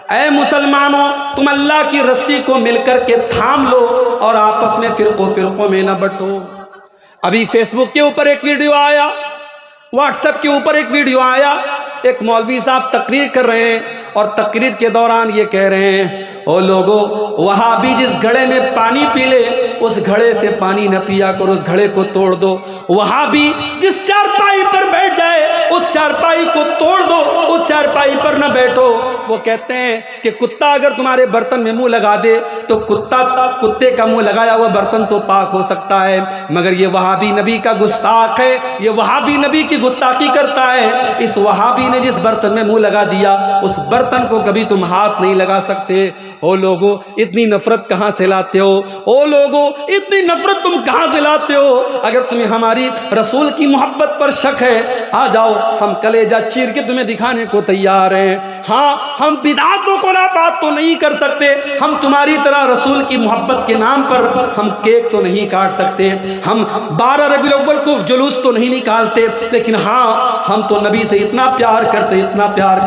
اے مسلمانوں تم اللہ کی رسی کو مل کر کے تھام لو اور آپس میں فرقوں میں نہ بٹو۔ ابھی فیس بک کے اوپر ایک ویڈیو آیا، واٹس ایپ کے اوپر ایک ویڈیو آیا، ایک مولوی صاحب تقریر کر رہے ہیں اور تقریر کے دوران یہ کہہ رہے ہیں او لوگو وہابی جس گھڑے میں پانی پی لے اس گھڑے سے پانی نہ پیا کرو، اس گھڑے کو توڑ دو۔ وہابی جس چارپائی پر بیٹھ جائے اس چارپائی کو توڑ دو، اس چارپائی پر نہ بیٹھو۔ وہ کہتے ہیں کہ کتا اگر تمہارے برتن میں منہ لگا دے تو کتے کا منہ لگایا ہوا برتن تو پاک ہو سکتا ہے، مگر یہ وہابی نبی کا گستاخ ہے، یہ وہابی نبی کی گستاخی کرتا ہے۔ اس وہابی نے جس برتن میں منہ لگا دیا اس برتن کو کبھی تم ہاتھ نہیں لگا سکتے۔ او لوگو اتنی نفرت کہاں سے لاتے ہو؟ او لوگو اتنی نفرت تم کہاں سے لاتے ہو؟ اگر تمہیں ہماری رسول کی محبت پر شک ہے آ جاؤ، ہم کلیجہ چیر کے تمہیں دکھانے کو تیار ہیں۔ ہاں ہم بدعات و خرافات تو نہیں کر سکتے، ہم تمہاری طرح رسول کی محبت کے نام پر ہم کیک تو نہیں کاٹ سکتے، ہم 12 ربیع الاول کو جلوس تو نہیں نکالتے، لیکن ہاں ہم تو نبی سے اتنا پیار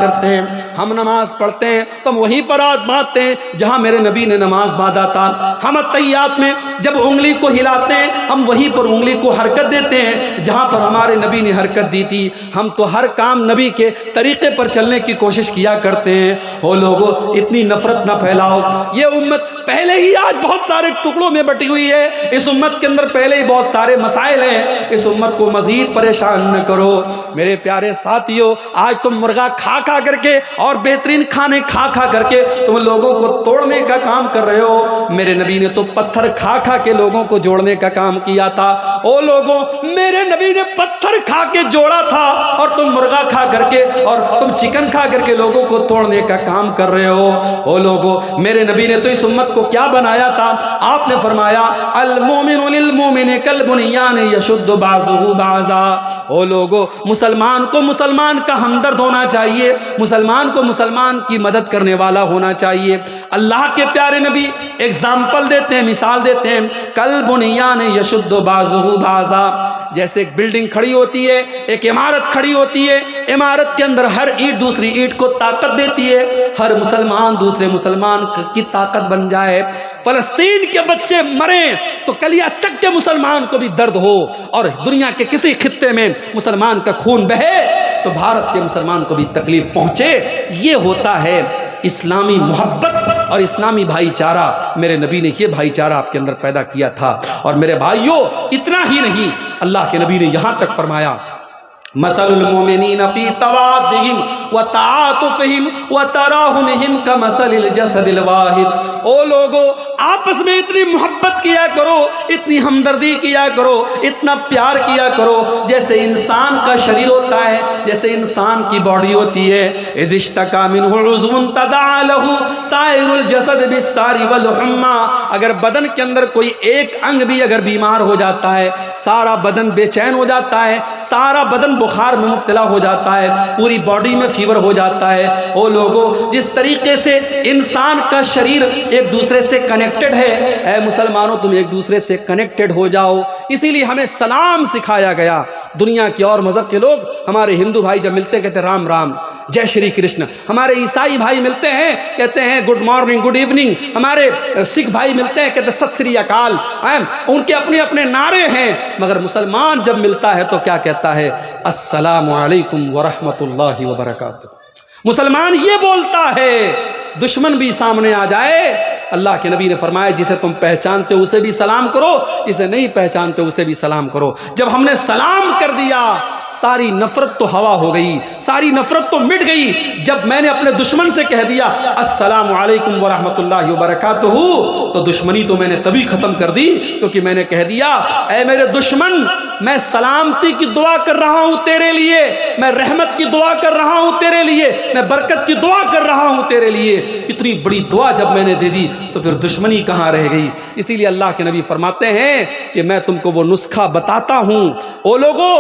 کرتے ہیں۔ ہم نماز پڑھتے ہیں تو ہم وہیں پر ہاتھ باندھتے ہیں جہاں میرے نبی نے نماز باندھا تھا۔ ہم تحیات میں جب انگلی کو ہلاتے ہیں ہم وہیں پر انگلی کو حرکت دیتے ہیں جہاں پر ہمارے نبی نے حرکت دی تھی۔ ہم تو ہر کام نبی کے طریقے پر چلنے کی کوشش کیا کرتے ہیں۔ او لوگو اتنی نفرت نہ پھیلاؤ، یہ امت پہلے ہی آج بہت سارے ٹکڑوں میں بٹی ہوئی ہے، اس امت کے اندر پہلے ہی بہت سارے مسائل ہیں، اس امت کو مزید پریشان نہ کرو۔ میرے پیارے ساتھیو، آج تم مرغا کھا کر کے اور بہترین کھانے کھا کر کے تم لوگوں کو توڑنے کا کام کر رہے ہو۔ میرے نبی نے تو پتھر کھا کے لوگوں کو جوڑنے کا کام کیا تھا۔ او لوگوں میرے نبی نے پتھر کھا کے جوڑا تھا اور تم مرغا کھا کر کے اور تم چکن کھا کر کے لوگوں کو توڑنے کا کام کر رہے ہو۔ او لوگوں میرے نبی نے تو اس امت کو کیا بنایا تھا؟ آپ نے فرمایا المومن للمومن کالبنیان یشد بعضہ بعضا۔ او لوگوں مسلمان کو مسلمان کا ہمدرد ہونا چاہیے، مسلمان کو مسلمان کی مدد کرنے والا ہونا چاہیے۔ اللہ کے پیارے نبی ایگزامپل دیتے ہیں، مثال دیتے ہیں، کالبنیان یشد بعضہ بعضا۔ جیسے ایک بلڈنگ کھڑی ہوتی ہے، ایک عمارت کھڑی ہوتی ہے، عمارت کے اندر ہر اینٹ دوسری اینٹ کو طاقت دیتی ہے، ہر مسلمان دوسرے مسلمان کی طاقت بن جائے۔ فلسطین کے بچے مریں تو کلیہ چک کے مسلمان کو بھی درد ہو، اور دنیا کے کسی خطے میں مسلمان کا خون بہے تو بھارت کے مسلمان کو بھی تکلیف پہنچے۔ یہ ہوتا ہے اسلامی محبت اور اسلامی بھائی چارہ۔ میرے نبی نے یہ بھائی چارہ آپ کے اندر پیدا کیا تھا۔ اور میرے بھائیوں اتنا ہی نہیں، اللہ کے نبی نے یہاں تک فرمایا مثل المؤمنین فی توادہم وتعاطفہم وتراحمہم کمثل الجسد الواحد۔ او لوگو آپس میں اتنی محبت کیا کرو، اتنی ہمدردی کیا کرو، اتنا پیار کیا کرو جیسے انسان کا شریر ہوتا ہے، جیسے انسان کی باڈی ہوتی ہے۔ اذ اشتکا منہ عضو تداعی لہ سائر الجسد بالسہر والحمى۔ اگر بدن کے اندر کوئی ایک انگ بھی اگر بیمار ہو جاتا ہے سارا بدن بے چین ہو جاتا ہے، سارا بدن بخار میں مبتلا ہو جاتا ہے، پوری باڈی میں فیور ہو جاتا ہے۔ او لوگو جس طریقے سے انسان کا شریر ایک دوسرے سے کنیکٹڈ ہے، اے مسلمانوں تم ایک دوسرے سے کنیکٹڈ ہو جاؤ۔ اسی لیے ہمیں سلام سکھایا گیا۔ دنیا کے اور مذہب کے لوگ، ہمارے ہندو بھائی جب ملتے کہتے ہیں رام رام، جے شری کرشن۔ ہمارے عیسائی بھائی ملتے ہیں کہتے ہیں گڈ مارننگ، گڈ ایوننگ۔ ہمارے سکھ بھائی ملتے ہیں کہتے ہیں ست سری اکال۔ ان کے اپنے اپنے نعرے ہیں، مگر مسلمان جب ملتا ہے تو کیا کہتا ہے؟ السلام علیکم ورحمۃ اللہ وبرکاتہ۔ مسلمان یہ بولتا ہے، دشمن بھی سامنے آ جائے اللہ کے نبی نے فرمایا جسے تم پہچانتے ہو اسے بھی سلام کرو، جسے نہیں پہچانتے اسے بھی سلام کرو۔ جب ہم نے سلام کر دیا ساری نفرت تو ہوا ہو گئی، ساری نفرت تو مٹ گئی۔ جب میں نے اپنے دشمن سے کہہ دیا السلام علیکم ورحمۃ اللہ وبرکاتہ تو دشمنی تو میں نے تبھی ختم کر دی، کیونکہ میں نے کہہ دیا اے میرے دشمن میں سلامتی کی دعا کر رہا ہوں تیرے لیے، میں رحمت کی دعا کر رہا ہوں تیرے لیے، میں برکت کی دعا کر رہا ہوں تیرے لیے۔ اتنی بڑی دعا جب میں نے دے دی تو پھر دشمنی کہاں رہ گئی؟ اسی لیے اللہ کے نبی فرماتے ہیں کہ میں تم کو وہ نسخہ بتاتا ہوں۔ او لوگو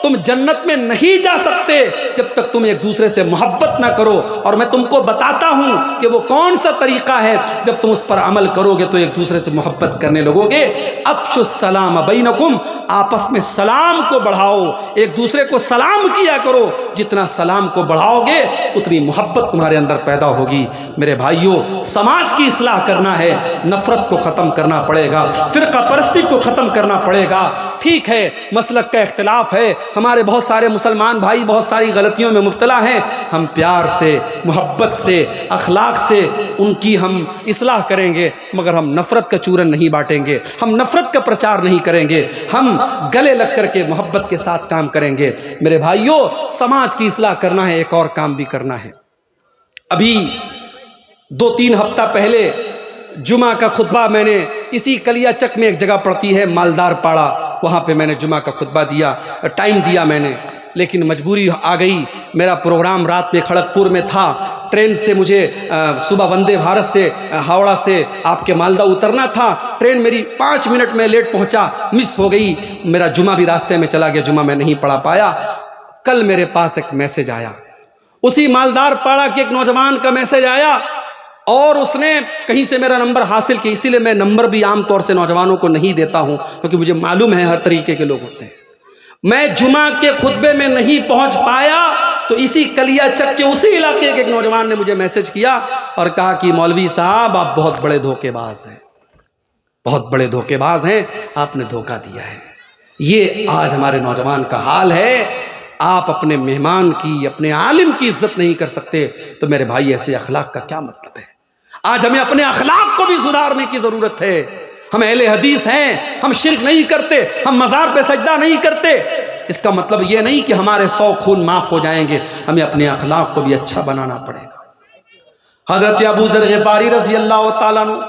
تم جنت میں نہیں جا سکتے جب تک تم ایک دوسرے سے محبت نہ کرو، اور میں تم کو بتاتا ہوں کہ وہ کون سا طریقہ ہے، جب تم اس پر عمل کرو گے تو ایک دوسرے سے محبت کرنے لگو گے۔ افشوا السلام بینکم، آپس میں سلام کو بڑھاؤ، ایک دوسرے کو سلام کیا کرو، جتنا سلام کو بڑھاؤ گے اتنی محبت تمہارے اندر پیدا ہوگی۔ میرے بھائیوں، سماج کی اصلاح کرنا ہے، نفرت کو ختم کرنا پڑے گا، فرقہ پرستی کو ختم کرنا پڑے گا۔ ٹھیک ہے مسلک کا اختلاف ہے، ہمارے بہت سارے مسلمان بھائی بہت ساری غلطیوں میں مبتلا ہیں، ہم پیار سے، محبت سے، اخلاق سے ان کی ہم اصلاح کریں گے، مگر ہم نفرت کا چورن نہیں بانٹیں گے، ہم نفرت کا پرچار نہیں کریں گے، ہم گلے لگ کر کے محبت کے ساتھ کام کریں گے۔ میرے بھائیوں، سماج کی اصلاح کرنا ہے، ایک اور کام بھی کرنا ہے۔ ابھی 2-3 ہفتہ پہلے جمعہ کا خطبہ میں نے اسی کلیا چک میں ایک جگہ پڑتی ہے مالدار پاڑا، وہاں پہ میں نے جمعہ کا خطبہ دیا، ٹائم دیا میں نے، لیکن مجبوری آ گئی، میرا پروگرام رات میں کھڑگپور میں تھا، ٹرین سے مجھے صبح وندے بھارت سے ہاوڑا سے آپ کے مالدہ اترنا تھا، ٹرین میری 5 منٹ میں لیٹ پہنچا، مس ہو گئی، میرا جمعہ بھی راستے میں چلا گیا، جمعہ میں نہیں پڑھا پایا۔ کل میرے پاس ایک میسج آیا، اسی مالدار پاڑا کے ایک نوجوان کا میسج آیا، اور اس نے کہیں سے میرا نمبر حاصل کیا، اسی لیے میں نمبر بھی عام طور سے نوجوانوں کو نہیں دیتا ہوں، کیونکہ مجھے معلوم ہے ہر طریقے کے لوگ ہوتے ہیں۔ میں جمعہ کے خطبے میں نہیں پہنچ پایا تو اسی کلیا چک کے اسی علاقے کے ایک نوجوان نے مجھے میسج کیا اور کہا کہ مولوی صاحب آپ بہت بڑے دھوکے باز ہیں، بہت بڑے دھوکے باز ہیں، آپ نے دھوکہ دیا ہے۔ یہ آج ہمارے نوجوان کا حال ہے۔ آپ اپنے مہمان کی، اپنے عالم کی عزت نہیں کر سکتے تو میرے بھائی ایسے اخلاق کا کیا مطلب ہے؟ آج ہمیں اپنے اخلاق کو بھی سدھارنے کی ضرورت ہے۔ ہم اہل حدیث ہیں، ہم شرک نہیں کرتے، ہم مزار پہ سجدہ نہیں کرتے، اس کا مطلب یہ نہیں کہ ہمارے 100 خون معاف ہو جائیں گے، ہمیں اپنے اخلاق کو بھی اچھا بنانا پڑے گا۔ حضرت ابو ذر غفاری رضی اللہ تعالیٰ عنہ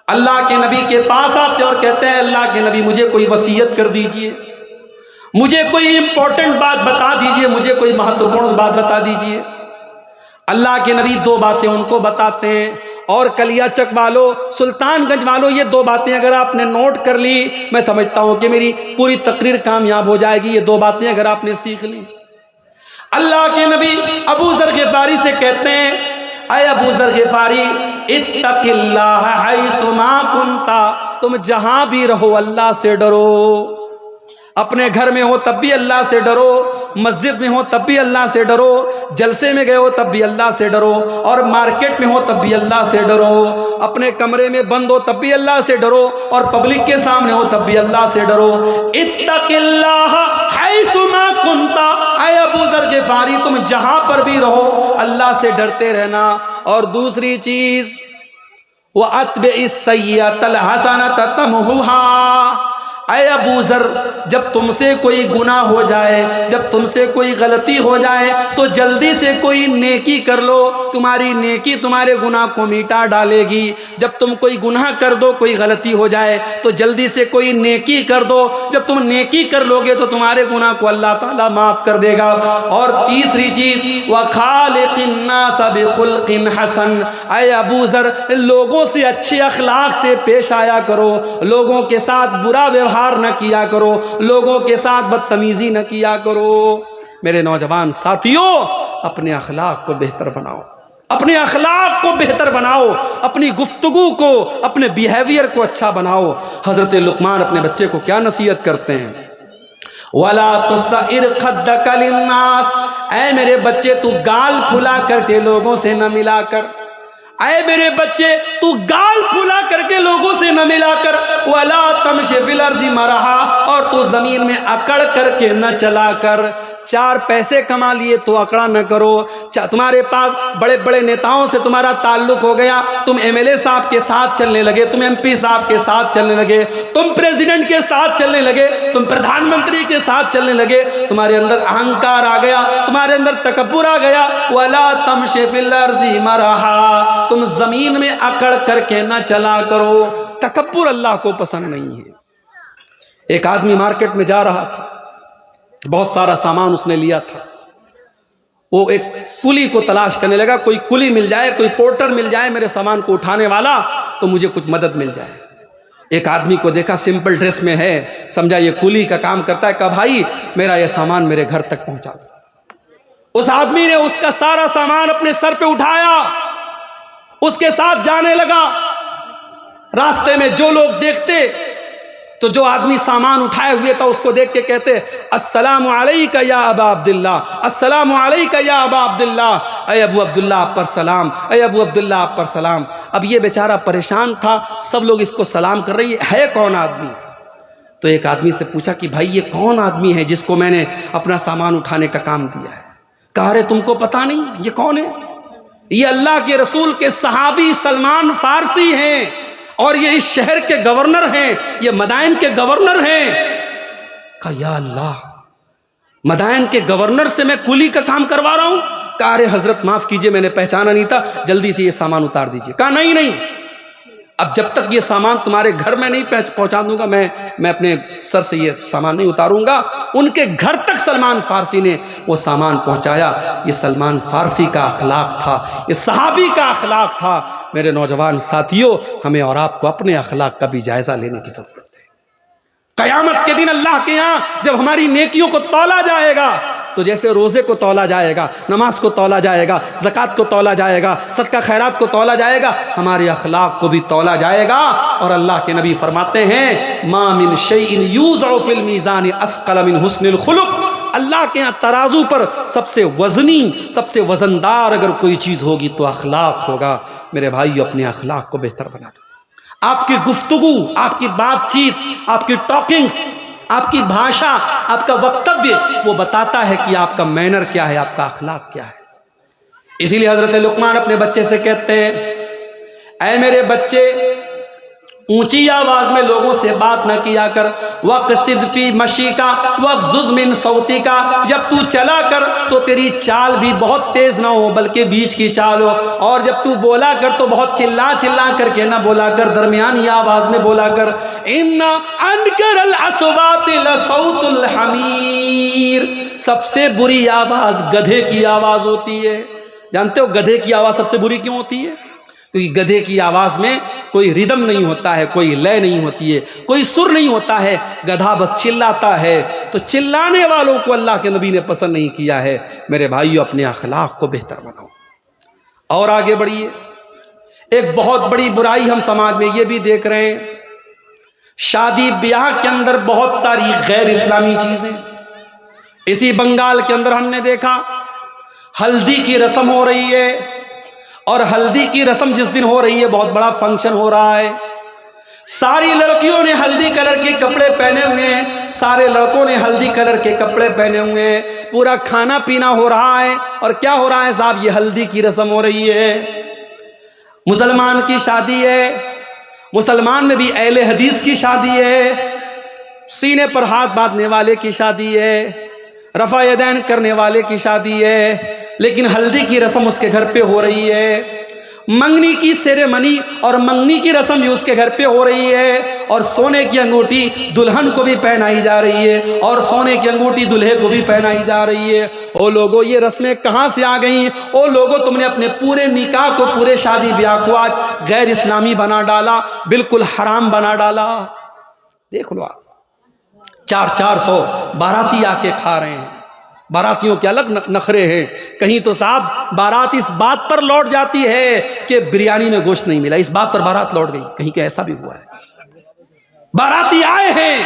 اللہ کے نبی کے پاس آتے اور کہتے ہیں اللہ کے نبی مجھے کوئی وصیت کر دیجئے، مجھے کوئی امپورٹنٹ بات بتا دیجئے، مجھے کوئی مہتوپورن بات بتا دیجئے۔ اللہ کے نبی 2 باتیں ان کو بتاتے ہیں، اور کلیا چک والو، سلطان گنج والو، یہ 2 باتیں اگر آپ نے نوٹ کر لی میں سمجھتا ہوں کہ میری پوری تقریر کامیاب ہو جائے گی۔ یہ 2 باتیں اگر آپ نے سیکھ لی، اللہ کے نبی ابو ذر غفاری سے کہتے ہیں اے ابو ذر غفاری اتق اللہ حیث ما کنت، تم جہاں بھی رہو اللہ سے ڈرو، اپنے گھر میں ہو تب بھی اللہ سے ڈرو، مسجد میں ہو تب بھی اللہ سے ڈرو، جلسے میں گئے ہو تب بھی اللہ سے ڈرو، اور مارکیٹ میں ہو تب بھی اللہ سے ڈرو، اپنے کمرے میں بند ہو تب بھی اللہ سے ڈرو، اور پبلک کے سامنے ہو تب بھی اللہ سے ڈرو۔ اتق اللہ حیث ما کنت، اے ابو ذر غفاری تم جہاں پر بھی رہو اللہ سے ڈرتے رہنا۔ اور دوسری چیز وَأَتْبِعِ السَّيِّئَةَ الْحَسَنَةَ تَمْحُوهَا، اے ابو ذر جب تم سے کوئی گناہ ہو جائے، جب تم سے کوئی غلطی ہو جائے تو جلدی سے کوئی نیکی کر لو، تمہاری نیکی تمہارے گناہ کو مٹا ڈالے گی۔ جب تم کوئی گناہ کر دو، کوئی غلطی ہو جائے تو جلدی سے کوئی نیکی کر دو، جب تم نیکی کر لو گے تو تمہارے گناہ کو اللہ تعالیٰ معاف کر دے گا۔ اور تیسری چیز وَخَالِقِ النَّاسَ بِخُلْقٍ حَسَنٍ، اے ابو ذر لوگوں سے اچھے اخلاق سے پیش آیا کرو، لوگوں کے ساتھ برا ویوہار نہ کیا کرو، لوگوں کے ساتھ بدتمیزی نہ کیا کرو۔ میرے نوجوان ساتھیوں، اپنے اخلاق کو بہتر بناؤ، اپنے اخلاق کو بہتر بناؤ، اپنی گفتگو کو، اپنے بیہیویئر کو اچھا بناؤ۔ حضرت لقمان اپنے بچے کو کیا نصیحت کرتے ہیں؟ وَلَا تُصَعِّرْ خَدَّكَ لِلنَّاسِ، اے میرے بچے تو گال پھلا کر کے لوگوں سے نہ ملا کر، اے میرے بچے تو گال پھلا کر کے لوگوں سے نہ ملا کر، وَلَا تَمْشِ فِي الْأَرْضِ مَرَحًا، اور تو زمین میں اکڑ کر کے نہ چلا کر۔ 4 پیسے کما لیے تو اکڑا نہ کرو، تمہارے پاس بڑے بڑے نیتاؤں سے تمہارا تعلق ہو گیا، تم MLA صاحب کے ساتھ چلنے لگے، تم MP صاحب کے ساتھ چلنے لگے، تم پریزیڈنٹ کے ساتھ چلنے لگے، تم پردھان منتری کے ساتھ چلنے لگے، تمہارے اندر اہنکار آ گیا، تمہارے اندر تکبر آ گیا۔ وَلَا تَمْشِ فِي الْأَرْضِ مَرَحًا، تم زمین میں اکڑ کر کے نہ چلا کرو۔ تکبر اللہ کو پسند نہیں ہے۔ ایک آدمی مارکیٹ میں جا رہا تھا، بہت سارا سامان اس نے لیا تھا، وہ ایک کلی کو تلاش کرنے لگا، کوئی کلی مل جائے، کوئی پورٹر مل جائے میرے سامان کو اٹھانے والا تو مجھے کچھ مدد مل جائے۔ ایک آدمی کو دیکھا سمپل ڈریس میں ہے، سمجھا یہ کولی کا کام کرتا ہے، کہا بھائی میرا یہ سامان میرے گھر تک پہنچا دو۔ اس آدمی نے اس کا سارا سامان اپنے سر پہ اٹھایا، اس کے ساتھ جانے لگا۔ راستے میں جو لوگ دیکھتے تو جو آدمی سامان اٹھائے ہوئے تھا اس کو دیکھ کے کہتے السلام علیکہ یا ابا عبداللہ، السلام علیکہ یا ابا عبداللہ، اے ابو عبداللہ آپ پر سلام، اے ابو عبداللہ آپ پر سلام۔ اب یہ بیچارہ پریشان تھا، سب لوگ اس کو سلام کر رہی ہے کون آدمی؟ تو ایک آدمی سے پوچھا کہ بھائی یہ کون آدمی ہے جس کو میں نے اپنا سامان اٹھانے کا کام دیا ہے؟ کہا رے تم کو پتہ نہیں یہ کون ہے؟ یہ اللہ کے رسول کے صحابی سلمان فارسی ہیں، اور یہ اس شہر کے گورنر ہیں، یہ مدائن کے گورنر ہیں۔ کہا یا اللہ، مدائن کے گورنر سے میں کولی کا کام کروا رہا ہوں؟ کہا ارے حضرت معاف کیجئے میں نے پہچانا نہیں تھا، جلدی سے یہ سامان اتار دیجئے۔ کہا نہیں، اب جب تک یہ سامان تمہارے گھر میں نہیں پہنچا دوں گا میں اپنے سر سے یہ سامان نہیں اتاروں گا۔ ان کے گھر تک سلمان فارسی نے وہ سامان پہنچایا۔ یہ سلمان فارسی کا اخلاق تھا، یہ صحابی کا اخلاق تھا۔ میرے نوجوان ساتھیوں، ہمیں اور آپ کو اپنے اخلاق کا بھی جائزہ لینے کی ضرورت ہے۔ قیامت کے دن اللہ کے ہاں جب ہماری نیکیوں کو تولا جائے گا تو جیسے روزے کو تولا جائے گا، نماز کو تولا جائے گا، زکوٰۃ کو تولا جائے گا، صدقہ خیرات کو تولا جائے گا، ہمارے اخلاق کو بھی تولا جائے گا۔ اور اللہ کے نبی فرماتے ہیں ما من شیء یوضع فی المیزان اثقل من حسن الخلق، اللہ کے ہاں ترازو پر سب سے وزنی، سب سے وزندار اگر کوئی چیز ہوگی تو اخلاق ہوگا۔ میرے بھائیو، اپنے اخلاق کو بہتر بنا دو۔ آپ کی گفتگو، آپ کی بات چیت، آپ کی ٹاکنگز، آپ کی بھاشا، آپ کا وکتویہ وہ بتاتا ہے کہ آپ کا مینر کیا ہے، آپ کا اخلاق کیا ہے۔ اسی لیے حضرت لقمان اپنے بچے سے کہتے ہیں اے میرے بچے، اونچی آواز میں لوگوں سے بات نہ کیا کر، وَقْصِدْ فِي مَشِيكَ وَاغْضُضْ مِنْ صَوْتِكَ، جب تو چلا کر تو تیری چال بھی بہت تیز نہ ہو بلکہ بیچ کی چال ہو، اور جب تو بولا کر تو بہت چلا کر کے نہ بولا کر، درمیانی آواز میں بولا کر۔ إِنَّ أَنْكَرَ الْأَصْوَاتِ لَصَوْتُ الْحَمِيرِ، سب سے بری آواز گدھے کی آواز ہوتی ہے۔ جانتے ہو گدھے کی آواز سب سے بری کیوں ہوتی ہے؟ کیونکہ گدھے کی آواز میں کوئی ردم نہیں ہوتا ہے، کوئی لے نہیں ہوتی ہے، کوئی سر نہیں ہوتا ہے، گدھا بس چلاتا ہے۔ تو چلانے والوں کو اللہ کے نبی نے پسند نہیں کیا ہے۔ میرے بھائیو، اپنے اخلاق کو بہتر بناؤ اور آگے بڑھیے۔ ایک بہت بڑی برائی ہم سماج میں یہ بھی دیکھ رہے ہیں، شادی بیاہ کے اندر بہت ساری غیر اسلامی چیزیں۔ اسی بنگال کے اندر ہم نے دیکھا ہلدی کی رسم ہو رہی ہے، اور ہلدی کی رسم جس دن ہو رہی ہے بہت بڑا فنکشن ہو رہا ہے، ساری لڑکیوں نے ہلدی کلر کے کپڑے پہنے ہوئے ہیں، سارے لڑکوں نے ہلدی کلر کے کپڑے پہنے ہوئے ہیں، پورا کھانا پینا ہو رہا ہے۔ اور کیا ہو رہا ہے صاحب؟ یہ ہلدی کی رسم ہو رہی ہے۔ مسلمان کی شادی ہے، مسلمان میں بھی اہل حدیث کی شادی ہے، سینے پر ہاتھ باندھنے والے کی شادی ہے، رفع یدین کرنے والے کی شادی ہے، لیکن ہلدی کی رسم اس کے گھر پہ ہو رہی ہے۔ منگنی کی سیریمنی اور منگنی کی رسم بھی اس کے گھر پہ ہو رہی ہے، اور سونے کی انگوٹھی دلہن کو بھی پہنائی جا رہی ہے، اور سونے کی انگوٹھی دلہے کو بھی پہنائی جا رہی ہے۔ او لوگو، یہ رسمیں کہاں سے آ گئیں؟ او لوگو، تم نے اپنے پورے نکاح کو، پورے شادی بیاہ کو آج غیر اسلامی بنا ڈالا، بالکل حرام بنا ڈالا۔ دیکھ لو آپ، 400 باراتی آ کے کھا رہے ہیں۔ باراتیوں کے الگ نخرے ہیں، کہیں تو صاحب بارات اس بات پر لوٹ جاتی ہے کہ بریانی میں گوشت نہیں ملا، اس بات پر بارات لوٹ گئی، کہیں کہ ایسا بھی ہوا ہے۔ باراتی آئے ہیں،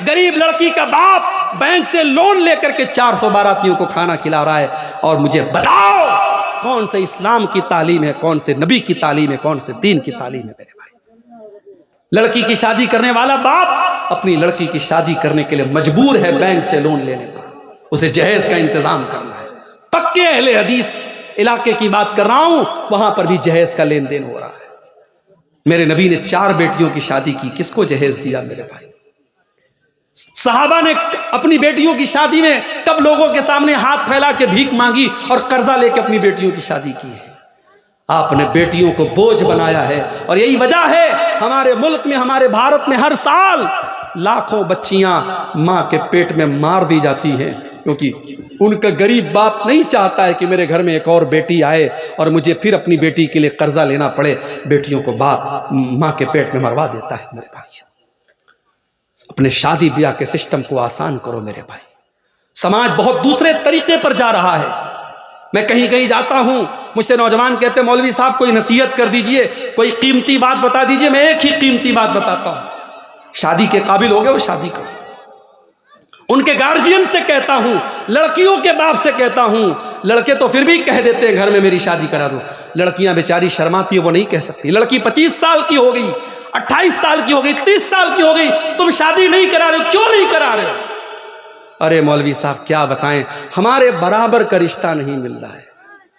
غریب لڑکی کا باپ بینک سے لون لے کر کے 400 باراتیوں کو کھانا کھلا رہا ہے، اور مجھے بتاؤ کون سے اسلام کی تعلیم ہے، کون سے نبی کی تعلیم ہے، کون سے دین کی تعلیم ہے؟ میرے بھائی، لڑکی کی شادی کرنے والا باپ اپنی لڑکی کی شادی کرنے کے لیے مجبور ہے بینک سے لون لینے پر، اسے جہیز کا انتظام کرنا ہے۔ پکے اہل حدیث علاقے کی بات کر رہا ہوں، وہاں پر بھی جہیز کا لین دین ہو رہا ہے۔ میرے نبی نے 4 بیٹیوں کی شادی کی، کس کو جہیز دیا میرے بھائی؟ صحابہ نے اپنی بیٹیوں کی شادی میں کب لوگوں کے سامنے ہاتھ پھیلا کے بھیک مانگی اور قرضہ لے کے اپنی بیٹیوں کی شادی کی ہے؟ آپ نے بیٹیوں کو بوجھ بنایا ہے، اور یہی وجہ ہے ہمارے ملک میں، ہمارے بھارت میں ہر سال لاکھوں بچیاں ماں کے پیٹ میں مار دی جاتی ہیں، کیونکہ ان کا غریب باپ نہیں چاہتا ہے کہ میرے گھر میں ایک اور بیٹی آئے اور مجھے پھر اپنی بیٹی کے لیے قرضہ لینا پڑے، بیٹیوں کو باپ ماں کے پیٹ میں مروا دیتا ہے۔ میرے بھائی، اپنے شادی بیاہ کے سسٹم کو آسان کرو میرے بھائی. سماج بہت دوسرے طریقے پر جا رہا ہے. میں کہیں کہیں جاتا ہوں, مجھ سے نوجوان کہتے ہیں مولوی صاحب کوئی نصیحت کر دیجئے, کوئی قیمتی بات بتا دیجئے. میں ایک ہی قیمتی بات بتاتا ہوں, شادی کے قابل ہو گئے وہ شادی کرو. ان کے گارجین سے کہتا ہوں, لڑکیوں کے باپ سے کہتا ہوں. لڑکے تو پھر بھی کہہ دیتے ہیں گھر میں میری شادی کرا دو. لڑکیاں بیچاری شرماتی ہیں, وہ نہیں کہہ سکتی. لڑکی 25 سال کی ہو گئی, 28 سال کی ہو گئی, 30 سال کی ہو گئی, تم شادی نہیں کرا رہے, کیوں نہیں کرا رہے؟ ارے مولوی صاحب کیا بتائیں, ہمارے برابر کا رشتہ نہیں مل رہا ہے.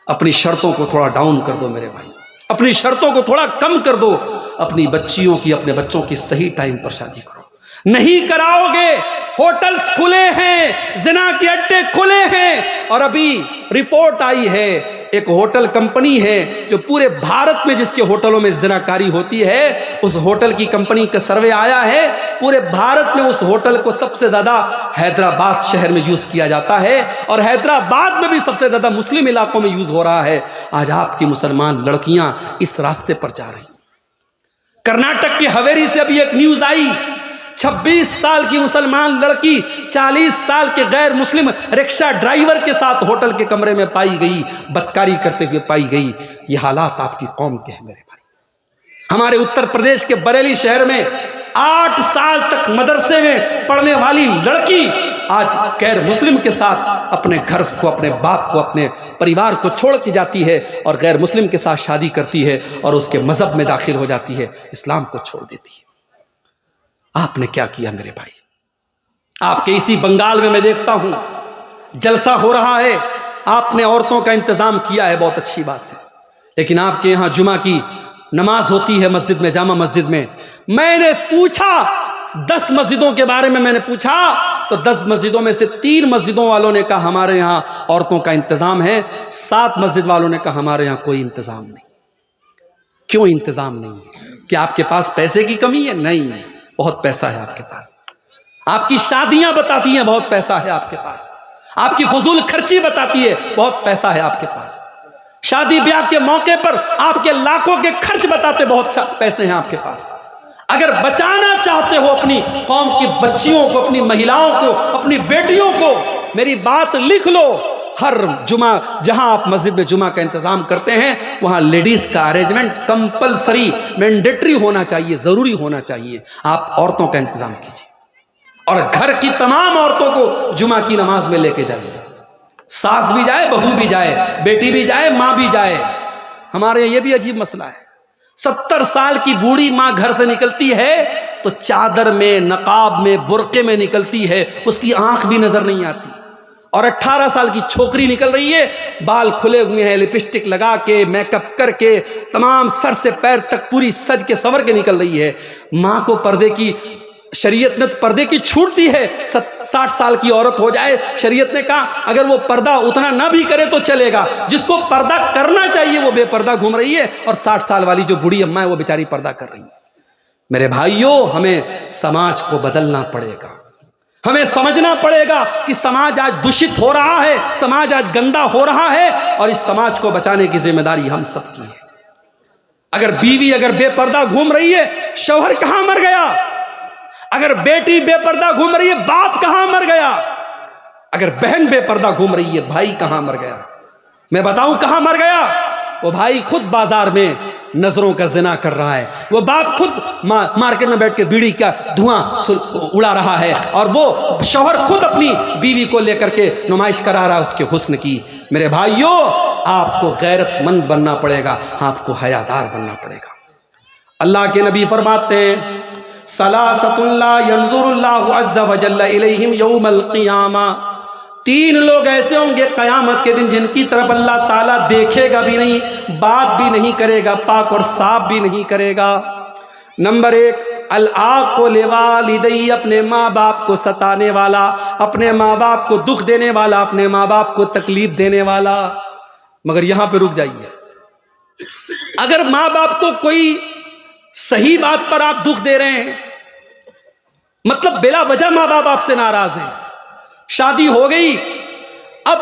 اپنی شرطوں کو تھوڑا ڈاؤن کر دو میرے بھائی, اپنی شرطوں کو تھوڑا کم کر دو. اپنی بچیوں کی, اپنے بچوں کی صحیح ٹائم پر شادی کرو. نہیں کراؤ گے, ہوٹلز کھلے ہیں, زنا کے اڈے کھلے ہیں. اور ابھی رپورٹ آئی ہے, ایک ہوٹل کمپنی ہے جو پورے بھارت میں جس کے ہوٹلوں میں زناکاری ہوتی ہے, اس ہوٹل کی کمپنی کا سروے آیا ہے, پورے بھارت میں اس ہوٹل کو سب سے زیادہ حیدرآباد شہر میں یوز کیا جاتا ہے, اور حیدرآباد میں بھی سب سے زیادہ مسلم علاقوں میں یوز ہو رہا ہے. آج آپ کی مسلمان لڑکیاں اس راستے پر جا رہی. کرناٹک کے ہویری سے ابھی ایک نیوز آئی, 26 سال کی مسلمان لڑکی 40 سال کے غیر مسلم رکشہ ڈرائیور کے ساتھ ہوٹل کے کمرے میں پائی گئی, بدکاری کرتے ہوئے پائی گئی. یہ حالات آپ کی قوم کے ہیں میرے بھائی. ہمارے اتر پردیش کے بریلی شہر میں 8 سال تک مدرسے میں پڑھنے والی لڑکی آج غیر مسلم کے ساتھ اپنے گھر کو, اپنے باپ کو, اپنے پریوار کو چھوڑ کے جاتی ہے اور غیر مسلم کے ساتھ شادی کرتی ہے اور اس کے مذہب میں داخل ہو جاتی ہے, اسلام کو چھوڑ دیتی ہے. آپ نے کیا کیا میرے بھائی؟ آپ کے اسی بنگال میں دیکھتا ہوں جلسہ ہو رہا ہے, آپ نے عورتوں کا انتظام کیا ہے, بہت اچھی بات ہے. لیکن آپ کے یہاں جمعہ کی نماز ہوتی ہے مسجد میں, جامع مسجد میں. میں نے پوچھا 10 مسجدوں کے بارے میں, میں نے پوچھا تو 10 مسجدوں میں سے 3 مسجدوں والوں نے کہا ہمارے یہاں عورتوں کا انتظام ہے, 7 مسجد والوں نے کہا ہمارے یہاں کوئی انتظام نہیں. کیوں انتظام نہیں ہے؟ کیا آپ کے پاس پیسے کی کمی ہے؟ نہیں, بہت پیسہ ہے آپ کے پاس. آپ کی شادیاں بتاتی ہیں بہت پیسہ ہے آپ کے پاس. آپ کی فضول خرچی بتاتی ہے بہت پیسہ ہے آپ کے پاس. شادی بیاہ کے موقع پر آپ کے لاکھوں کے خرچ بتاتے بہت پیسے ہیں آپ کے پاس. اگر بچانا چاہتے ہو اپنی قوم کی بچیوں کو, اپنی مہیلاؤں کو, اپنی بیٹیوں کو, میری بات لکھ لو. ہر جمعہ جہاں آپ مسجد میں جمعہ کا انتظام کرتے ہیں وہاں لیڈیز کا ارینجمنٹ کمپلسری, مینڈیٹری ہونا چاہیے, ضروری ہونا چاہیے. آپ عورتوں کا انتظام کیجیے اور گھر کی تمام عورتوں کو جمعہ کی نماز میں لے کے جائیے. ساس بھی جائے, بہو بھی جائے, بیٹی بھی جائے, ماں بھی جائے. ہمارے یہ بھی عجیب مسئلہ ہے, 70 سال کی بوڑھی ماں گھر سے نکلتی ہے تو چادر میں, نقاب میں, برقعے میں نکلتی ہے, اس کی آنکھ بھی نظر نہیں آتی. اور 18 سال کی چھوکری نکل رہی ہے, بال کھلے ہوئے ہیں, لپسٹک لگا کے, میک اپ کر کے, تمام سر سے پیر تک پوری سج کے سنور کے نکل رہی ہے. ماں کو پردے کی, شریعت نے پردے کی چھوٹ دی ہے. 60 سال کی عورت ہو جائے, شریعت نے کہا اگر وہ پردہ اتنا نہ بھی کرے تو چلے گا. جس کو پردہ کرنا چاہیے وہ بے پردہ گھوم رہی ہے, اور 60 سال والی جو بوڑھی اماں ہے وہ بیچاری پردہ کر رہی ہے. میرے بھائیوں, ہمیں سماج کو بدلنا پڑے گا. ہمیں سمجھنا پڑے گا کہ سماج آج دشت ہو رہا ہے, سماج آج گندا ہو رہا ہے, اور اس سماج کو بچانے کی ذمہ داری ہم سب کی ہے. اگر بیوی اگر بے پردہ گھوم رہی ہے, شوہر کہاں مر گیا؟ اگر بیٹی بے پردہ گھوم رہی ہے, باپ کہاں مر گیا؟ اگر بہن بے پردہ گھوم رہی ہے, بھائی کہاں مر گیا؟ میں بتاؤں کہاں مر گیا؟ وہ بھائی خود بازار میں نظروں کا زنا کر رہا ہے, وہ باپ خود مارکیٹ میں بیٹھ کے بیڑی کا دھواں اڑا رہا ہے, اور وہ شوہر خود اپنی بیوی کو لے کر کے نمائش کرا رہا ہے اس کے حسن کی. میرے بھائیوں, آپ کو غیرت مند بننا پڑے گا, آپ کو حیادار بننا پڑے گا. اللہ کے نبی فرماتے ہیں ثلاثۃ لا ينظر اللہ عز وجل الیہم یوم القیامہ, 3 لوگ ایسے ہوں گے قیامت کے دن جن کی طرف اللہ تعالیٰ دیکھے گا بھی نہیں, بات بھی نہیں کرے گا, پاک اور صاف بھی نہیں کرے گا. نمبر 1, العاق لوالدی, اپنے ماں باپ کو ستانے والا, اپنے ماں باپ کو دکھ دینے والا, اپنے ماں باپ کو تکلیف دینے والا. مگر یہاں پہ رک جائیے. اگر ماں باپ کو کوئی صحیح بات پر آپ دکھ دے رہے ہیں, مطلب بلا وجہ ماں باپ آپ سے ناراض ہیں, شادی ہو گئی, اب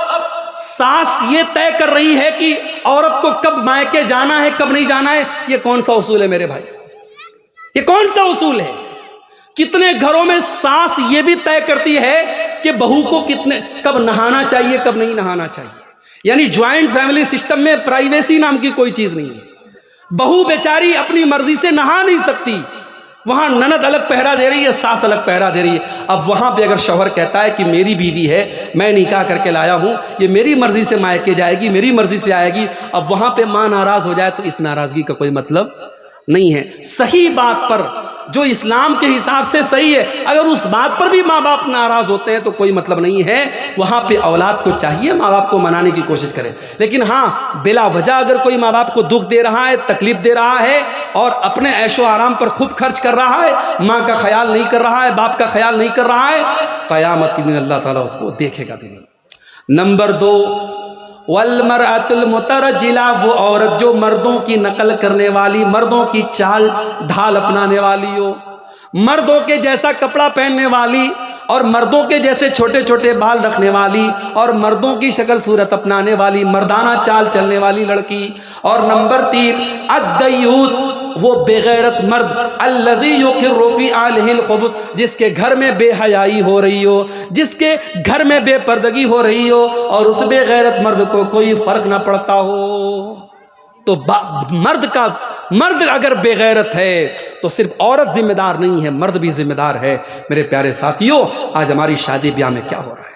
ساس یہ طے کر رہی ہے کہ عورت کو کب مائکے جانا ہے کب نہیں جانا ہے. یہ کون سا اصول ہے میرے بھائی؟ یہ کون سا اصول ہے؟ کتنے گھروں میں ساس یہ بھی طے کرتی ہے کہ بہو کو کب نہانا چاہیے کب نہیں نہانا چاہیے. یعنی جوائنٹ فیملی سسٹم میں پرائیویسی نام کی کوئی چیز نہیں ہے. بہو بیچاری اپنی مرضی سے نہا نہیں سکتی. وہاں نند الگ پہرا دے رہی ہے, ساس الگ پہرا دے رہی ہے. اب وہاں پہ اگر شوہر کہتا ہے کہ میری بیوی ہے, میں نکاح کر کے لایا ہوں, یہ میری مرضی سے مائکے جائے گی, میری مرضی سے آئے گی, اب وہاں پہ ماں ناراض ہو جائے تو اس ناراضگی کا کوئی مطلب نہیں ہے. صحیح بات پر جو اسلام کے حساب سے صحیح ہے, اگر اس بات پر بھی ماں باپ ناراض ہوتے ہیں تو کوئی مطلب نہیں ہے. وہاں پہ اولاد کو چاہیے ماں باپ کو منانے کی کوشش کرے. لیکن ہاں, بلا وجہ اگر کوئی ماں باپ کو دکھ دے رہا ہے, تکلیف دے رہا ہے اور اپنے عیش و آرام پر خوب خرچ کر رہا ہے, ماں کا خیال نہیں کر رہا ہے, باپ کا خیال نہیں کر رہا ہے, قیامت کے دن اللہ تعالیٰ اس کو دیکھے گا بھی نہیں. نمبر 2, والمرأۃ المترجلہ, وہ عورت جو مردوں کی نقل کرنے والی, مردوں کی چال ڈھال اپنانے والی ہو, مردوں کے جیسا کپڑا پہننے والی اور مردوں کے جیسے چھوٹے چھوٹے بال رکھنے والی اور مردوں کی شکل صورت اپنانے والی, مردانہ چال چلنے والی لڑکی. اور نمبر 3, الدیوس, وہ بے غیرت مرد, الذی یقر فی اہلہ الخبث, جس کے گھر میں بے حیائی ہو رہی ہو, جس کے گھر میں بے پردگی ہو رہی ہو اور اس بے غیرت مرد کو کوئی فرق نہ پڑتا ہو. تو مرد اگر بے غیرت ہے تو صرف عورت ذمہ دار نہیں ہے, مرد بھی ذمہ دار ہے. میرے پیارے ساتھیوں, آج ہماری شادی بیاہ میں کیا ہو رہا ہے؟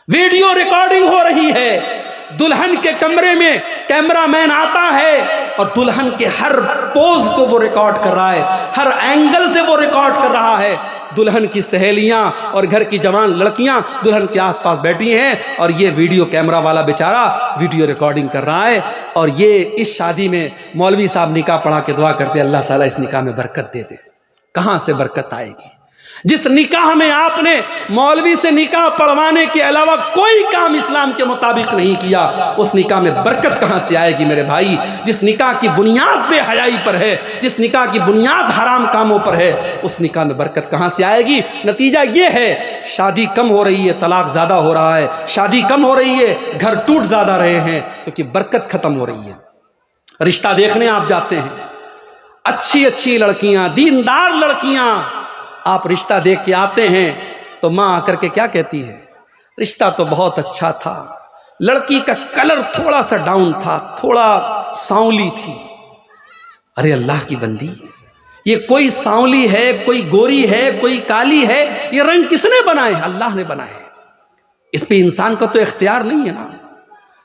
ویڈیو ریکارڈنگ ہو رہی ہے. دلہن کے کمرے میں کیمرہ مین آتا ہے اور دلہن کے ہر پوز کو وہ ریکارڈ کر رہا ہے, ہر اینگل سے وہ ریکارڈ کر رہا ہے. دلہن کی سہیلیاں اور گھر کی جوان لڑکیاں دلہن کے آس پاس بیٹھی ہیں اور یہ ویڈیو کیمرہ والا بیچارہ ویڈیو ریکارڈنگ کر رہا ہے. اور یہ اس شادی میں مولوی صاحب نکاح پڑھا کے دعا کرتے اللہ تعالیٰ اس نکاح میں برکت دے دے. کہاں سے برکت آئے گی؟ جس نکاح میں آپ نے مولوی سے نکاح پڑھوانے کے علاوہ کوئی کام اسلام کے مطابق نہیں کیا, اس نکاح میں برکت کہاں سے آئے گی میرے بھائی؟ جس نکاح کی بنیاد بے حیائی پر ہے, جس نکاح کی بنیاد حرام کاموں پر ہے, اس نکاح میں برکت کہاں سے آئے گی؟ نتیجہ یہ ہے, شادی کم ہو رہی ہے, طلاق زیادہ ہو رہا ہے, شادی کم ہو رہی ہے, گھر ٹوٹ زیادہ رہے ہیں, کیونکہ برکت ختم ہو رہی ہے. رشتہ دیکھنے آپ جاتے ہیں, اچھی اچھی لڑکیاں, دیندار لڑکیاں, آپ رشتہ دیکھ کے آتے ہیں تو ماں آ کر کے کیا کہتی ہے؟ رشتہ تو بہت اچھا تھا, لڑکی کا کلر تھوڑا سا ڈاؤن تھا, تھوڑا سانولی تھی. ارے اللہ کی بندی, یہ کوئی سانولی ہے, کوئی گوری ہے, کوئی کالی ہے, یہ رنگ کس نے بنائے؟ اللہ نے بنائے. اس پہ انسان کا تو اختیار نہیں ہے نا.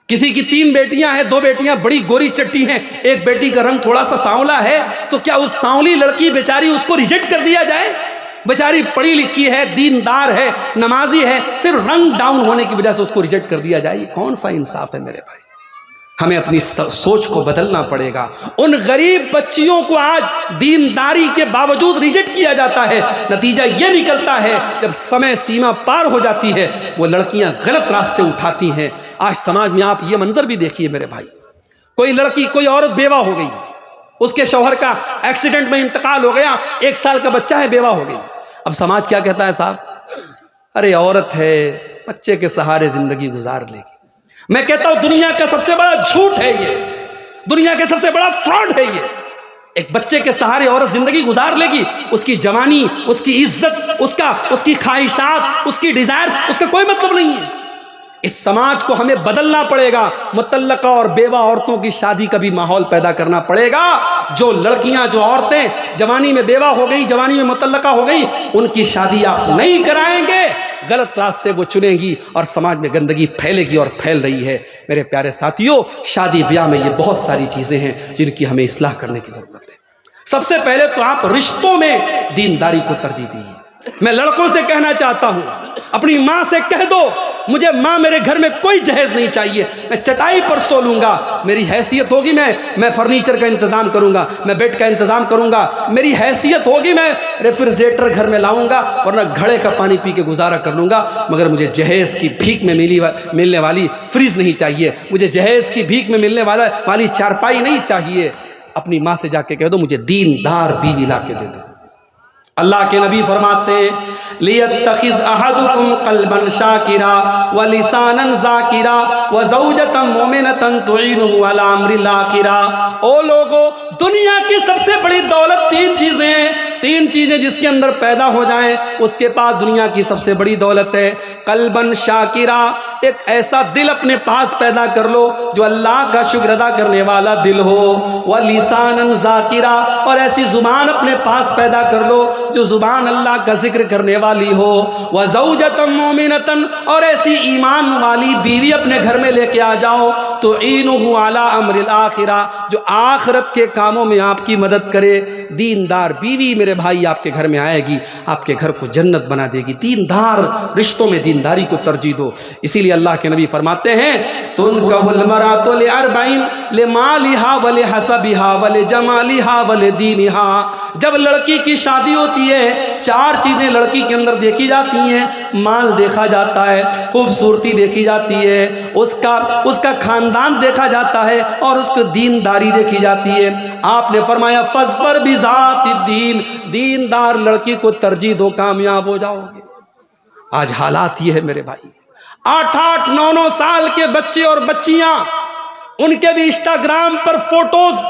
کسی کی 3 بیٹیاں ہیں, 2 بیٹیاں بڑی گوری چٹی ہیں, ایک بیٹی کا رنگ تھوڑا سا سانولا ہے, تو کیا اس سانولی لڑکی بیچاری اس کو ریجیکٹ کر دیا جائے؟ بیچاری پڑھی لکھی ہے, دیندار ہے, نمازی ہے, صرف رنگ ڈاؤن ہونے کی وجہ سے اس کو ریجیکٹ کر دیا جائے؟ یہ کون سا انصاف ہے میرے بھائی؟ ہمیں اپنی سوچ کو بدلنا پڑے گا. ان غریب بچیوں کو آج دینداری کے باوجود ریجیکٹ کیا جاتا ہے. نتیجہ یہ نکلتا ہے جب سمے سیما پار ہو جاتی ہے وہ لڑکیاں غلط راستے اٹھاتی ہیں. آج سماج میں آپ یہ منظر بھی دیکھیے میرے بھائی, کوئی لڑکی, کوئی عورت بیوہ ہو گئی, اس کے شوہر کا ایکسیڈنٹ میں انتقال ہو گیا, 1 سال کا بچہ ہے, بیوہ ہو گئی. اب سماج کیا کہتا ہے؟ صاحب, ارے عورت ہے, بچے کے سہارے زندگی گزار لے گی. میں کہتا ہوں دنیا کا سب سے بڑا جھوٹ ہے یہ, دنیا کا سب سے بڑا فراڈ ہے یہ. ایک بچے کے سہارے عورت زندگی گزار لے گی؟ اس کی جوانی, اس کی عزت, اس کی خواہشات, اس کی ڈیزائرز, اس کا کوئی مطلب نہیں ہے. اس سماج کو ہمیں بدلنا پڑے گا. مطلقہ اور بیوہ عورتوں کی شادی کا بھی ماحول پیدا کرنا پڑے گا. جو لڑکیاں, جو عورتیں جوانی میں بیوہ ہو گئی, جوانی میں مطلقہ ہو گئی, ان کی شادی آپ نہیں کرائیں گے, غلط راستے وہ چنیں گی اور سماج میں گندگی پھیلے گی اور پھیل رہی ہے. میرے پیارے ساتھیوں, شادی بیاہ میں یہ بہت ساری چیزیں ہیں جن کی ہمیں اصلاح کرنے کی ضرورت ہے. سب سے پہلے تو آپ رشتوں میں دینداری کو ترجیح دیجیے. میں لڑکوں سے کہنا چاہتا ہوں, اپنی ماں سے کہہ دو مجھے ماں میرے گھر میں کوئی جہیز نہیں چاہیے, میں چٹائی پر سو لوں گا, میری حیثیت ہوگی میں فرنیچر کا انتظام کروں گا, میں بیڈ کا انتظام کروں گا, میری حیثیت ہوگی میں ریفریجریٹر گھر میں لاؤں گا, ورنہ گھڑے کا پانی پی کے گزارا کر لوں گا, مگر مجھے جہیز کی بھیک میں ملنے والی فریج نہیں چاہیے, مجھے جہیز کی بھیک میں ملنے والی چارپائی نہیں چاہیے. اپنی ماں سے جا کے کہہ دو مجھے دیندار بیوی لا کے دے دو. اللہ کے نبی فرماتے ہیں لِيَتَّخِذْ أَحَدُكُمْ قَلْبًا شَاكِرًا وَلِسَانًا ذَاكِرًا وَزَوْجَةً مُؤْمِنَةً تُعِينُهُ عَلَى أَمْرِ الْآخِرَةِ. او لوگو, دنیا کی سب سے بڑی دولت 3 چیزیں ہیں. تین چیزیں جس کے اندر پیدا ہو جائیں اس کے پاس دنیا کی سب سے بڑی دولت ہے۔ قلباً شاکرا، ایک ایسا دل اپنے پاس پیدا کر لو جو اللہ کا شکر ادا کرنے والا دل ہو۔ وَلِسَانًا ذَاکِرًا، اور ایسی زبان اپنے پاس پیدا کر لو جو زبان اللہ کا ذکر کرنے والی ہو۔ وَزَوْجَةً مُؤْمِنَةً، اور ایسی ایمان والی بیوی اپنے گھر میں لے کے آ جاؤ تُعِینُهُ عَلَىٰ أَمْرِ الْآخِرَةِ، جو آخرت کے کاموں میں آپ کی مدد کرے۔ دیندار بیوی میرے بھائی آپ کے گھر میں آئے گی، آپ کے گھر کو جنت بنا دے گی۔ دیندار رشتوں میں دینداری کو ترجیح دو۔ اسی لیے اللہ کے نبی فرماتے ہیں تُنْکَحُ الْمَرْأَةُ لِأَرْبَعٍ لِمَالِهَا وَلِحَسَبِهَا وَلِجَمَالِهَا وَلِدِينِهَا، جب لڑکی کی شادی ہوتی ہے چار چیزیں لڑکی کے اندر دیکھی جاتی ہیں، مال دیکھا جاتا ہے، خوبصورتی دیکھی جاتی ہے، اس کا خاندان دیکھا جاتا ہے، اور اس کی دینداری دیکھی جاتی ہے۔ آپ نے فرمایا فَاظْفَرْ بِذَاتِ الدِّینِ، دیندار لڑکی کو ترجیح دو، کامیاب ہو جاؤ گے۔ آج حالات یہ ہے میرے بھائی، 8-8 9-9 سال کے بچے اور بچیاں، ان کے بھی انسٹاگرام پر فوٹوز،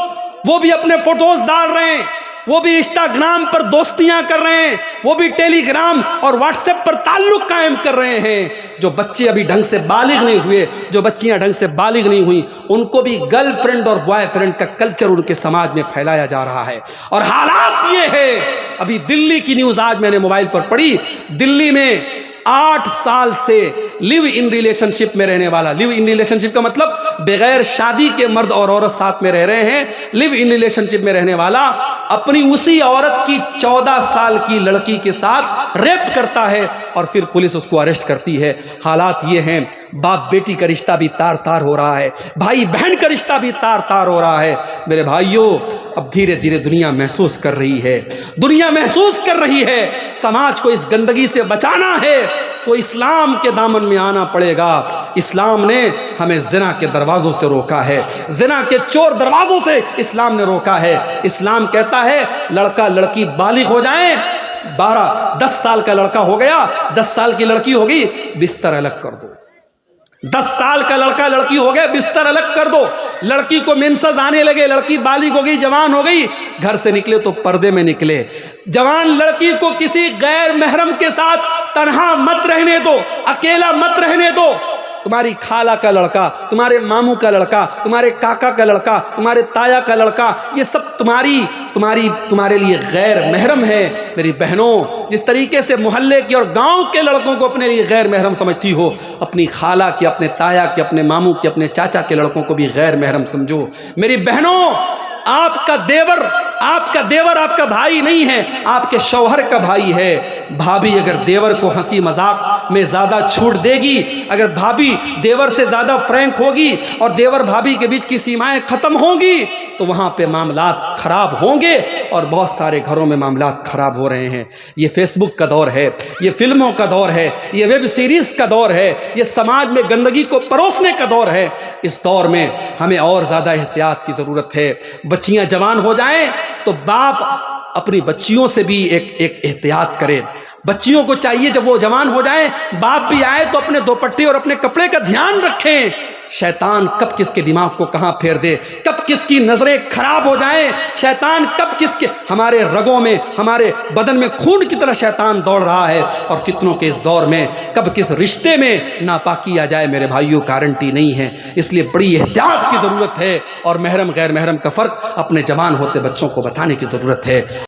وہ بھی اپنے فوٹوز ڈال رہے ہیں، وہ بھی انسٹاگرام پر دوستیاں کر رہے ہیں، وہ بھی ٹیلی گرام اور واٹس ایپ پر تعلق قائم کر رہے ہیں۔ جو بچے ابھی ڈھنگ سے بالغ نہیں ہوئے، جو بچیاں ڈھنگ سے بالغ نہیں ہوئیں، ان کو بھی گرل فرینڈ اور بوائے فرینڈ کا کلچر ان کے سماج میں پھیلایا جا رہا ہے۔ اور حالات یہ ہے، ابھی دلی کی نیوز آج میں نے موبائل پر پڑھی، دلی میں 8 سال سے لیو ان ریلیشن شپ میں رہنے والا، لیو ان ریلیشن شپ کا مطلب بغیر شادی کے مرد اور عورت ساتھ میں رہ رہے ہیں، لیو ان ریلیشن شپ میں رہنے والا اپنی اسی عورت کی 14 سال کی لڑکی کے ساتھ ریپ کرتا ہے اور پھر پولیس اس کو اریسٹ کرتی ہے۔ حالات یہ ہیں، باپ بیٹی کا رشتہ بھی تار تار ہو رہا ہے، بھائی بہن کا رشتہ بھی تار تار ہو رہا ہے۔ میرے بھائیوں، اب دھیرے دھیرے دنیا محسوس کر رہی ہے، دنیا محسوس کر رہی ہے سماج کو اس گندگی سے بچانا ہے تو اسلام کے دامن میں آنا پڑے گا۔ اسلام نے ہمیں زنا کے دروازوں سے روکا ہے، زنا کے چور دروازوں سے اسلام نے روکا ہے۔ اسلام کہتا ہے لڑکا لڑکی بالغ ہو جائیں، 10 سال کا لڑکا ہو گیا، 10 سال کی لڑکی ہوگی، بستر الگ کر دو۔ 10 سال کا لڑکا لڑکی ہو گئے، بستر الگ کر دو۔ لڑکی کو مینسز آنے لگے، لڑکی بالغ ہو گئی، جوان ہو گئی، گھر سے نکلے تو پردے میں نکلے۔ جوان لڑکی کو کسی غیر محرم کے ساتھ تنہا مت رہنے دو، اکیلا مت رہنے دو۔ تمہاری خالہ کا لڑکا، تمہارے ماموں کا لڑکا، تمہارے کاکا کا لڑکا، تمہارے تایا کا لڑکا، یہ سب تمہارے لیے غیر محرم ہے۔ میری بہنوں، جس طریقے سے محلے کے اور گاؤں کے لڑکوں کو اپنے لیے غیر محرم سمجھتی ہو، اپنی خالہ کے، اپنے تایا کے، اپنے ماموں کے، اپنے چاچا کے لڑکوں کو بھی غیر محرم سمجھو۔ میری بہنوں، آپ کا دیور آپ کا بھائی نہیں ہے، آپ کے شوہر کا بھائی ہے۔ بھابھی اگر دیور کو ہنسی مذاق میں زیادہ چھوٹ دے گی، اگر بھابھی دیور سے زیادہ فرینک ہوگی اور دیور بھابھی کے بیچ کی سیمائیں ختم ہوں گی تو وہاں پہ معاملات خراب ہوں گے، اور بہت سارے گھروں میں معاملات خراب ہو رہے ہیں۔ یہ فیس بک کا دور ہے، یہ فلموں کا دور ہے، یہ ویب سیریز کا دور ہے، یہ سماج میں گندگی کو پروسنے کا دور ہے۔ اس دور میں ہمیں اور زیادہ احتیاط کی ضرورت ہے۔ بچیاں جوان ہو جائیں تو باپ اپنی بچیوں سے بھی ایک احتیاط کرے۔ بچیوں کو چاہیے جب وہ جوان ہو جائیں، باپ بھی آئے تو اپنے دوپٹے اور اپنے کپڑے کا دھیان رکھیں۔ شیطان کب کس کے دماغ کو کہاں پھیر دے، کب کس کی نظریں خراب ہو جائیں، شیطان کب کس کے، ہمارے رگوں میں، ہمارے بدن میں خون کی طرح شیطان دوڑ رہا ہے، اور فتنوں کے اس دور میں کب کس رشتے میں ناپاکی آ جائے میرے بھائیوں، گارنٹی نہیں ہے۔ اس لیے بڑی احتیاط کی ضرورت ہے، اور محرم غیر محرم کا فرق اپنے جوان ہوتے بچوں کو بتانے کی ضرورت ہے۔